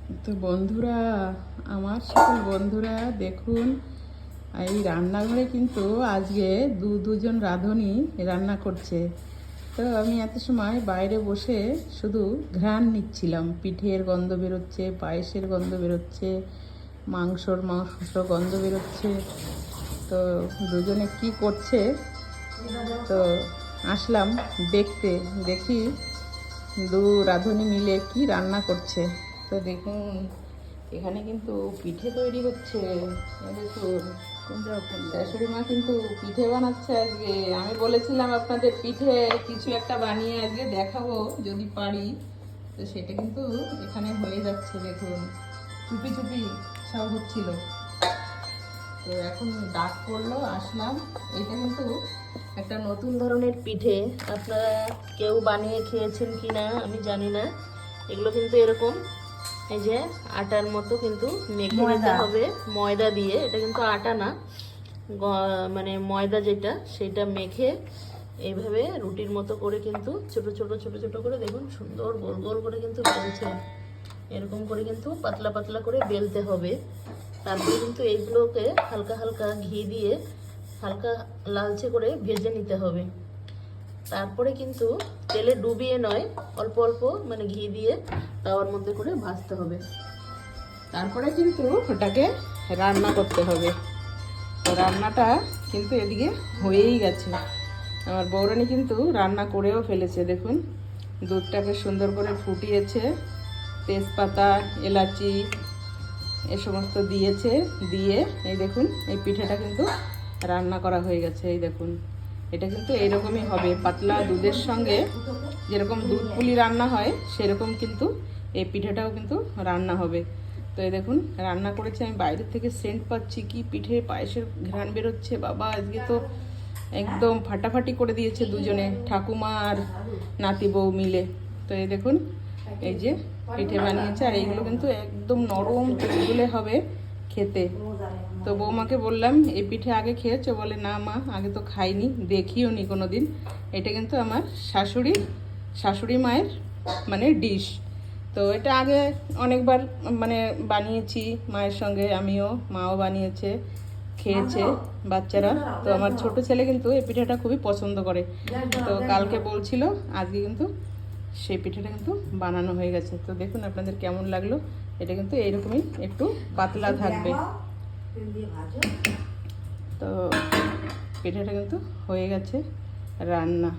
তো বন্ধুরা, আমার সকল বন্ধুরা দেখুন, এই রান্নাঘরে কিন্তু আজকে দুজন রাঁধুনি রান্না করছে। তো আমি এত সময় বাইরে বসে শুধু ঘ্রাণ নিচ্ছিলাম। পিঠের গন্ধ বেরোচ্ছে, পায়েসের গন্ধ বেরোচ্ছে, মাংসর গন্ধ বেরোচ্ছে। তো দুজনে কি করছে, তো আসলাম দেখতে। দেখি দু রাঁধুনি মিলে কি রান্না করছে। তো দেখুন, এখানে কিন্তু পিঠে তৈরি হচ্ছে। দেখুন, শাশুড়ি মা কিন্তু পিঠে বানাচ্ছে আজকে। আমি বলেছিলাম আপনাদের পিঠে কিছু একটা বানিয়ে আজকে দেখাবো যদি পারি। তো সেটা কিন্তু এখানে হয়ে যাচ্ছে। দেখুন, চুপি চুপি সব হচ্ছিল। তো এখন ডাক পড়লো, আসলাম। এটা কিন্তু একটা নতুন ধরনের পিঠে। আপনারা কেউ বানিয়ে খেয়েছেন কি না আমি জানি না। এগুলো কিন্তু এরকম, এই যে আটার মতো কিন্তু মেখে নিতে হবে ময়দা দিয়ে। এটা কিন্তু আটা না, মানে ময়দা যেটা, সেটা মেখে এইভাবে রুটির মতো করে কিন্তু ছোট ছোট ছোট ছোট করে, দেখুন সুন্দর গোল গোল করে কিন্তু বেলছে। এরকম করে কিন্তু পাতলা পাতলা করে বেলতে হবে। তারপরে কিন্তু এইগুলোকে হালকা হালকা ঘি দিয়ে হালকা লালচে করে ভেজে নিতে হবে। তারপরে কিন্তু তেলে ডুবিয়ে নয়, অল্প অল্প মানে ঘি দিয়ে তাওয়ার মধ্যে করে ভাজতে হবে। তারপরে কিন্তু ওটাকে রান্না করতে হবে। তো রান্নাটা কিন্তু এদিকে হয়েই গেছে। আমার বউরানী কিন্তু রান্না করেও ফেলেছে। দেখুন, দুধটাকে সুন্দর করে ফুটিয়েছে, তেজপাতা, এলাচি এ সমস্ত দিয়েছে। দিয়ে এই দেখুন, এই পিঠেটা কিন্তু রান্না করা হয়ে গেছে। এই দেখুন, এটা কিন্তু এইরকমই হবে, পাতলা দুধের সঙ্গে যেরকম দুধ পুলি রান্না হয় সেরকম কিন্তু এই পিঠেটাও কিন্তু রান্না হবে। তো এই দেখুন, রান্না করেছে। আমি বাইরে থেকে সেন্ট পাচ্ছি, কি পিঠে পায়েসের ঘ্রাণ বেরোচ্ছে। বাবা, আজকে তো একদম ফাটাফাটি করে দিয়েছে দুজনে, ঠাকুমা আর নাতি বউ মিলে। তো এই দেখুন, এই যে পিঠে বানিয়েছে, আর এইগুলো কিন্তু একদম নরম তুলতুলে হবে খেতে। তো বৌমাকে বললাম, এই পিঠে আগে খেয়েছো? বলে না মা, আগে তো খাইনি, দেখিও নি কোনো দিন। এটা কিন্তু আমার শাশুড়ি মায়ের মানে ডিশ। তো এটা আগে অনেকবার মানে বানিয়েছি মায়ের সঙ্গে, আমিও, মাও বানিয়েছে, খেয়েছে বাচ্চারা। তো আমার ছোট ছেলে কিন্তু এই পিঠাটা খুবই পছন্দ করে। তো কালকে বলছিল, আজকে কিন্তু সেই পিঠাটা কিন্তু বানানো হয়ে গেছে। তো দেখুন আপনাদের কেমন লাগলো। এটা কিন্তু এইরকমই একটু পাতলা থাকবে। তো পিঠাটা কিন্তু হয়ে গেছে রান্না।